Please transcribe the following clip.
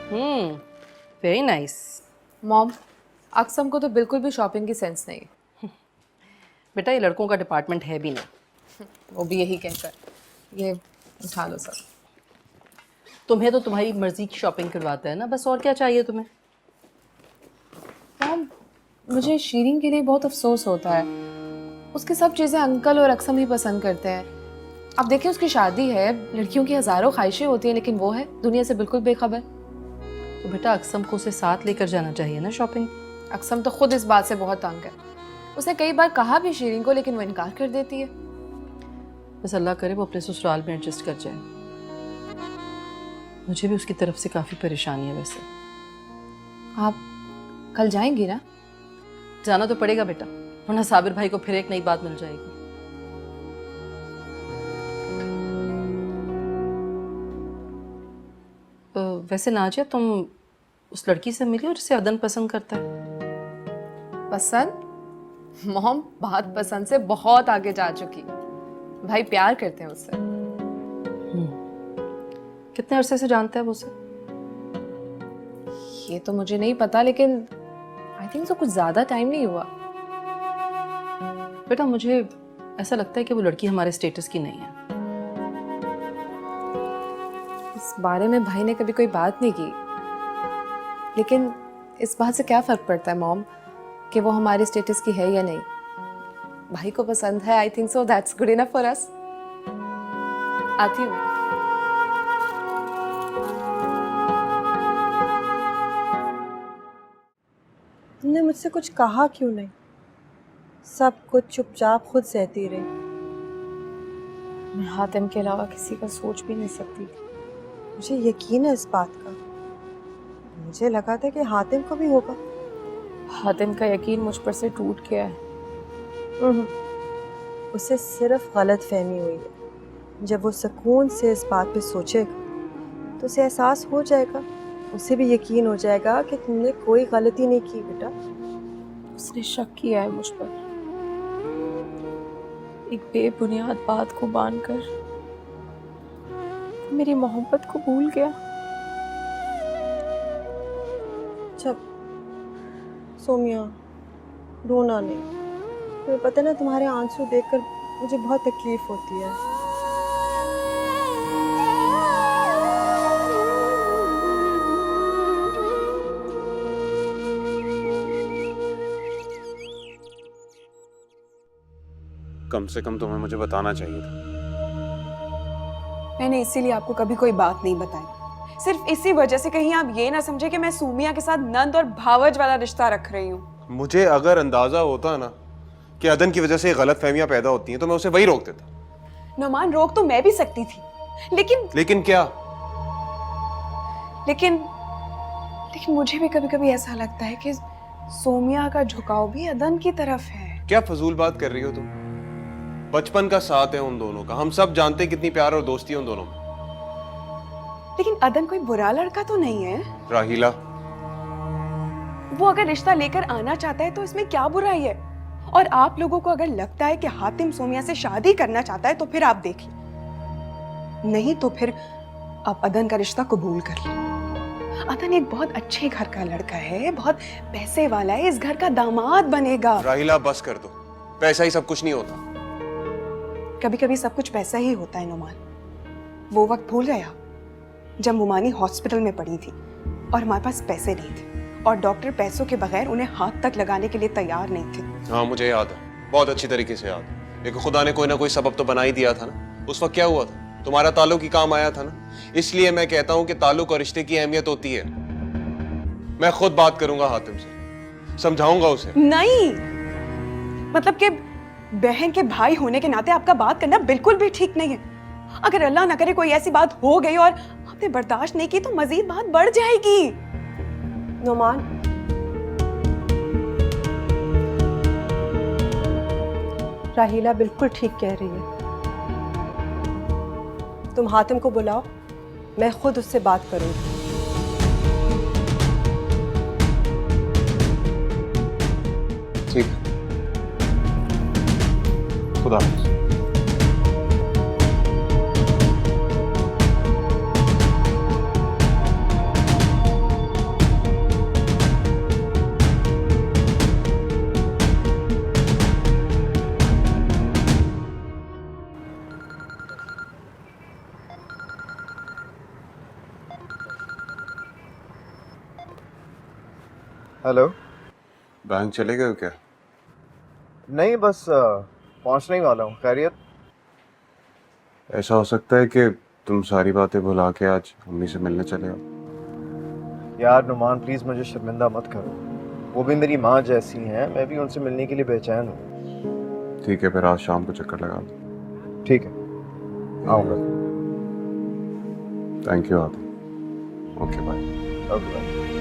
Very nice. Mom, अक्सम को तो बिल्कुल भी शॉपिंग की सेंस नहीं। बेटा ये लड़कों का डिपार्टमेंट है भी नहीं। वो भी यही कहकर। ये उठा लो सब। तुम्हें तो तुम्हारी मर्जी की शॉपिंग करवाता है ना, बस और क्या चाहिए तुम्हें। मॉम, मुझे शीरीन के लिए बहुत अफसोस होता है। उसकी सब चीज़ें अंकल और अक्सम ही पसंद करते हैं। अब देखिए उसकी शादी है, लड़कियों की हज़ारों ख्वाहिशें होती हैं, लेकिन वो है दुनिया से बिल्कुल बेखबर। तो बेटा अक्सम को उसे साथ लेकर जाना चाहिए ना शॉपिंग। अक्सम तो खुद इस बात से बहुत तंग है। उसने कई बार कहा भी शीरीन को, लेकिन वो इनकार कर देती है। बस अल्लाह करे वो अपने ससुराल में एडजस्ट कर जाए। मुझे भी उसकी तरफ से काफ़ी परेशानी है वैसे। आप कल जाएंगी ना? जाना तो पड़ेगा बेटा, वरना साबिर भाई को फिर एक नई बात मिल जाएगी। वैसे नाजिया तुम उस लड़की से मिली और जिसे अदन पसंद करता है। पसंद? मॉम, बात पसंद से बहुत आगे जा चुकी। भाई प्यार करते हैं उससे। कितने अरसे से जानता है वो उसे? ये तो मुझे नहीं पता, लेकिन आई थिंक तो कुछ ज्यादा टाइम नहीं हुआ। बेटा मुझे ऐसा लगता है कि वो लड़की हमारे स्टेटस की नहीं है। इस बारे में भाई ने कभी कोई बात नहीं की, लेकिन इस बात से क्या फर्क पड़ता है मॉम कि वो हमारे स्टेटस की है या नहीं। भाई को पसंद है, I think so that's good enough for us. आती हूँ। तुमने मुझसे कुछ कहा क्यों नहीं? सब कुछ चुपचाप खुद सहती रही। मैं हातिम के अलावा किसी का सोच भी नहीं सकती। मुझे यकीन है इस बात का। मुझे लगा था कि हातिम को भी होगा। हातिम का यकीन मुझ पर से टूट गया है। उसे सिर्फ गलत फहमी हुई है। जब वो सुकून से इस बात पे सोचेगा तो उसे एहसास हो जाएगा, उसे भी यकीन हो जाएगा कि तुमने कोई गलती नहीं की बेटा। उसने शक किया है मुझ पर, एक बेबुनियाद बात को बांधकर मेरी मोहब्बत को भूल गया। जब सोमिया रोना नहीं, तुम्हें पता है ना तुम्हारे आंसू देखकर मुझे बहुत तकलीफ होती है। कम से कम तुम्हें मुझे बताना चाहिए था। मैंने इसीलिए आपको कभी कोई बात नहीं बताई, सिर्फ इसी वजह से कहीं आप ये ना समझे कि मैं सूमिया के साथ नंद और भावज वाला रिश्ता रख रही हूँ। मुझे अगर अंदाजा होता ना कि अदन की वजह से गलत फहमियां पैदा होती हैं तो मैं उसे वही रोक देता। नुमान, रोक तो मैं भी सकती थी, लेकिन क्या? लेकिन मुझे भी कभी कभी ऐसा लगता है कि सोमिया का झुकाव भी अदन की तरफ है। क्या फजूल बात कर रही हो तुम? बचपन का साथ है उन दोनों का, हम सब जानते हैं कितनी प्यार और दोस्ती है उन दोनों में। लेकिन अदन कोई बुरा लड़का तो नहीं है। राहिला, वो अगर रिश्ता लेकर आना चाहता है तो इसमें क्या बुराई है? और आप लोगों को अगर लगता है कि हातिम सोमिया से शादी करना चाहता है तो फिर आप देख लीजिए, नहीं तो फिर आप अदन का रिश्ता कबूल कर लीजिए। अदन एक बहुत अच्छे घर का लड़का है, बहुत पैसे वाला है, इस घर का दामाद बनेगा। राहिला बस कर दो, पैसा ही सब कुछ नहीं होता। कभी कभी सब कुछ पैसा ही होता है नुमान। वो वक्त भूल गया जब मुमानी हॉस्पिटल में पड़ी थी और हमारे पास पैसे नहीं थे और डॉक्टर पैसों के बगैर उन्हें हाथ तक लगाने के लिए तैयार नहीं थे। हाँ मुझे याद है, बहुत अच्छी तरीके से याद है। लेकिन खुदा ने कोई ना कोई सबब तो बना ही दिया था ना। उस वक्त क्या हुआ था? तुम्हारा ताल्लुक ही काम आया था ना। इसलिए मैं कहता हूँ कि ताल्लुक और रिश्ते की अहमियत होती है। मैं खुद बात करूंगा हातिम से, समझाऊंगा उसे। नहीं, मतलब कि बहन के भाई होने के नाते आपका बात करना बिल्कुल भी ठीक नहीं है। अगर अल्लाह ना करे कोई ऐसी बात हो गई और आपने बर्दाश्त नहीं की तो मजीद बात बढ़ जाएगी। नोमान, राहिला बिल्कुल ठीक कह रही है। तुम हातिम को बुलाओ, मैं खुद उससे बात करूंगी। ठीक है, खुदा हाफिज। हेलो। बैंक चले गए हो क्या? नहीं, बस पहुंचने ही वाला हूँ। खैरियत? ऐसा हो सकता है कि तुम सारी बातें भुला के आज अम्मी से मिलने चले आओ। यार नुमान, प्लीज़ मुझे शर्मिंदा मत करो। वो भी मेरी माँ जैसी हैं, मैं भी उनसे मिलने के लिए बेचैन हूँ। ठीक है, फिर आज शाम को चक्कर लगा दो। ठीक है, आऊँगा। Thank you Adi. Okay bye. Okay bye.